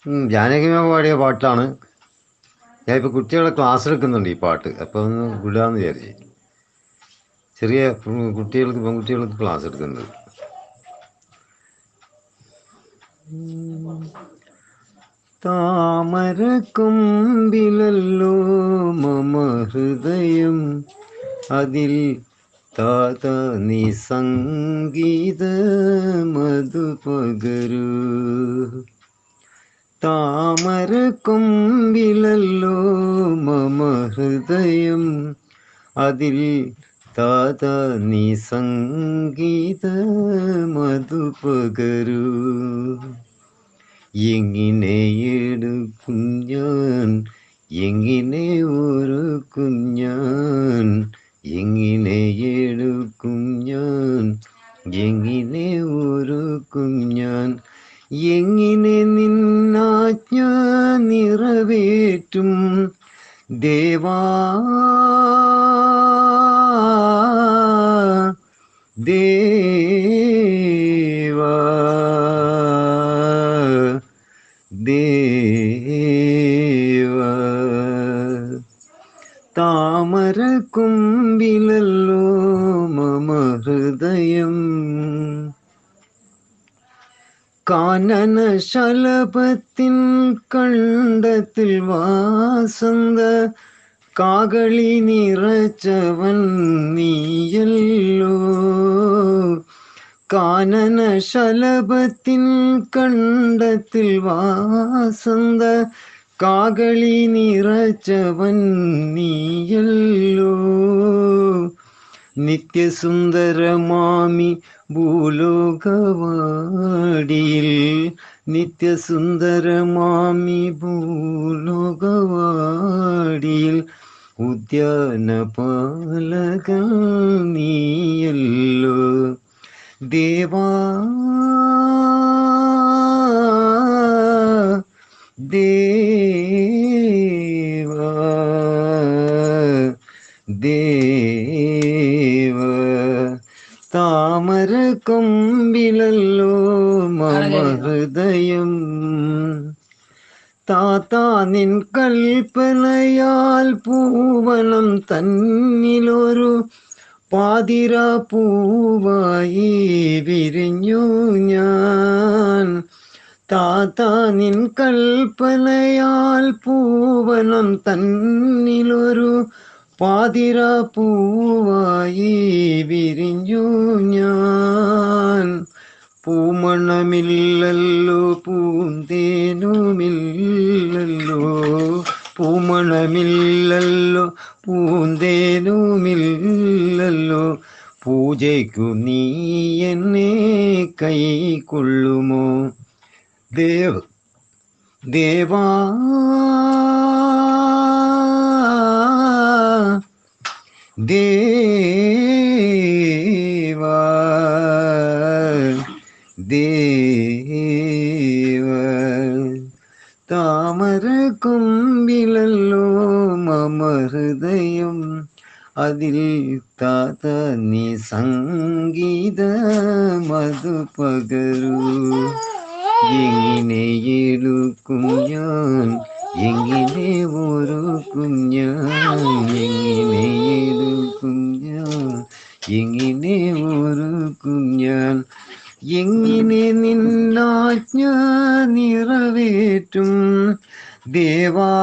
ജാനകിമ പാടിയ പാട്ടാണ്. ഞാനിപ്പോൾ കുട്ടികളെ ക്ലാസ് എടുക്കുന്നുണ്ട് ഈ പാട്ട്, അപ്പോൾ ഒന്ന് വിടാമെന്ന് വിചാരിച്ചു. ചെറിയ കുട്ടികൾക്ക്, പെൺകുട്ടികൾക്ക് ക്ലാസ് എടുക്കുന്നുണ്ട്. താമര കൊമ്പിലല്ലോ മമ ഹൃദയം, അതിൽ താത നീ സംഗീത മധു പകരൂ. താമര കൊമ്പിലല്ലോ മമ ഹൃദയം, അതിൽ താത നീ സംഗീത മധു പകരൂ. എങ്ങനെ എടുക്കും ഞാൻ, എങ്ങനെ ഓർക്കും ഞാൻ, എങ്ങനെ എടുക്കും ഞാൻ, എങ്ങനെ ഓർക്കും ഞാൻ, എങ്ങനെ നിന്നാജ്ഞ നിറവേറ്റും ദേവാ ദേവാ ദേവ. താമര കൊമ്പിലല്ലോ മമ ഹൃദയം, കാനന ശലഭത്തിൻ കണ്ടത്തിൽ വാസന്ത കാകളി നിറച്ചവൻ നീയല്ലോ. കാനന ശലഭത്തിൻ കണ്ടത്തിൽ വാസന്ത കാകളി നിറച്ചവൻ നീയല്ലോ. നിത്യസുന്ദരമാമി ഭൂലോകവാടിയിൽ, നിത്യസുന്ദരമാമി ഭൂലോകവാടിയിൽ, ഉദ്യാനപാലക നീയല്ലോ. ദേവാ ദേവാ ദേവ. താമര കൊമ്പിലല്ലോ മമ ഹൃദയം, താത്താ നിൻ കൽപ്പനയാൽ പൂവനം തന്നിലൊരു പാതിര പൂവായി വിരിഞ്ഞു ഞാൻ. താത്താ നിൻ കൽപ്പനയാൽ പൂവനം തന്നിലൊരു പാതിര പൂവായി വിരിഞ്ഞു ഞാൻ. പൂമണമില്ലല്ലോ പൂന്തേനുമില്ലല്ലോ, പൂമണമില്ലല്ലോ പൂന്തേനുമില്ലല്ലോ, പൂജയ്ക്കു നീ എന്നെ കൈക്കൊള്ളുമോ ദേവാ ദേവാ ദേവ. താമര കൊമ്പിലല്ലോ മമ ഹൃദയം, അതിൽ താത നീ സംഗീത മധു പകരൂ. എങ്ങനെ എടുക്കും ഞാൻ, എങ്ങനെ ഓർക്കും ഞാൻ, എങ്ങനെ എടുക്കും ഞാൻ, എങ്ങനെ ഓർക്കും ഞാൻ, എങ്ങനെ നിന്നാജ്ഞ നിറവേറ്റും ദേവാ